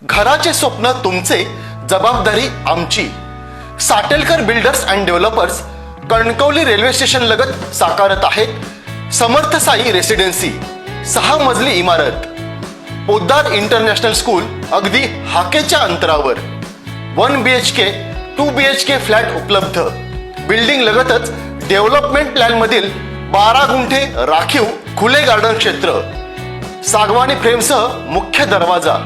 घराचे स्वप्न तुमचे, जबाबदारी आमची। Satelkar builders and developers Kankavli railway station लगत साकारत आहेत समर्थ साई रेसिडेन्सी, 6 मजली इमारत, पोद्दार इंटरनॅशनल स्कूल अगदी हाकेच्या अंतरावर। 1 BHK 2 BHK फ्लॅट उपलब्ध। बिल्डिंग लगतच डेव्हलपमेंट प्लॅन मधील 12 गुंठे राखीव खुले गार्डन क्षेत्र, सागवानी फ्रेमसह मुख्य दरवाजा,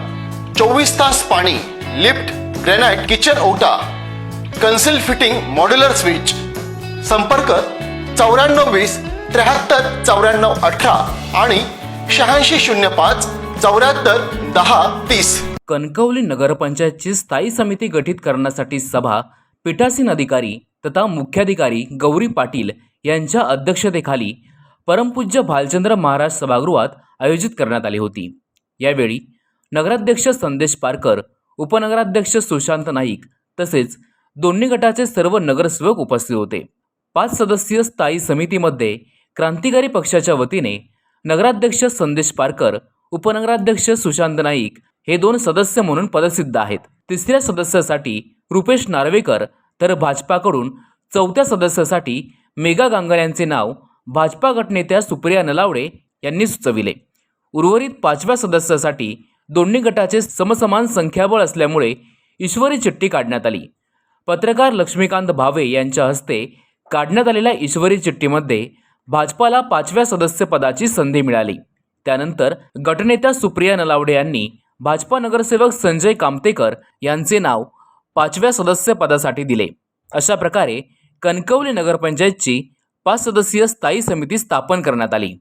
24 तास पाणी, लिफ्ट, ग्रेनाइट किचन ओटा, कन्सिल फिटिंग मॉड्युलर स्विच। संपर्क 9420 73 94 18 आणि 8605 74 10 30। कणकवली नगरपंचायतची स्थायी समिती गठीत करण्यासाठी सभा पीठासीन अधिकारी तथा मुख्याधिकारी गौरी पाटील यांच्या अध्यक्षतेखाली परमपूज्य भालचंद्र महाराज सभागृहात आयोजित करण्यात आली होती। यावेळी नगराध्यक्ष संदेश पारकर, उपनगराध्यक्ष सुशांत नाईक तसेच दोन्ही गटाचे सर्व नगरसेवक उपस्थित होते। 5 सदस्यीय स्थायी समितीमध्ये क्रांतिकारी पक्षाच्या वतीने नगराध्यक्ष संदेश पारकर, उपनगराध्यक्ष सुशांत नाईक हे 2 सदस्य म्हणून पदसिद्ध आहेत। तिसऱ्या सदस्यासाठी रुपेश नार्वेकर तर भाजपाकडून 4थ्या सदस्यासाठी मेघा गांगर यांचे नाव भाजपा गटनेत्या सुप्रिया नलावडे यांनी सुचविले। उर्वरित 5व्या सदस्यासाठी दोन्ही गटाचे समसमान संख्याबळ असल्यामुळे ईश्वरी चिठ्ठी काढण्यात आली। पत्रकार लक्ष्मीकांत भावे यांच्या हस्ते काढण्यात आलेल्या ईश्वरी चिठ्ठीमध्ये भाजपाला 5व्या सदस्य पदाची संधी मिळाली। त्यानंतर गटनेत्या सुप्रिया नलावडे यांनी भाजपा नगरसेवक संजय कामतेकर यांचे नाव 5व्या सदस्य पदासाठी दिले। अशा प्रकारे कणकवली नगरपंचायतची 5 सदस्यीय स्थायी समिती स्थापन करण्यात आली।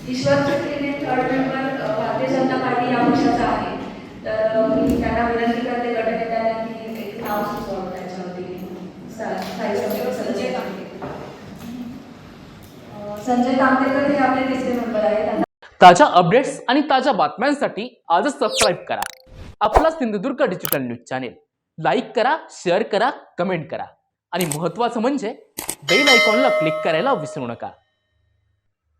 ईश्वर चिठ्ठीने third member Bharatiya Janata party या पक्षाचा आहे, तर मी त्यांना विनंती करते गटनेत्यांना की एक नाव सुचवावं त्याच्यावरती। संजय कामतेकर हे आपले 3रे मेंबर आहेत। ताज्या अपडेट्स आणि ताज्या बातम्यांसाठी आजच सबस्क्राईब करा आपला Sindhudurg digital news channel. Like करा, शेअर करा, कमेंट करा आणि महत्त्वाचं म्हणजे बेल आयकॉनला क्लिक करायला विसरू नका।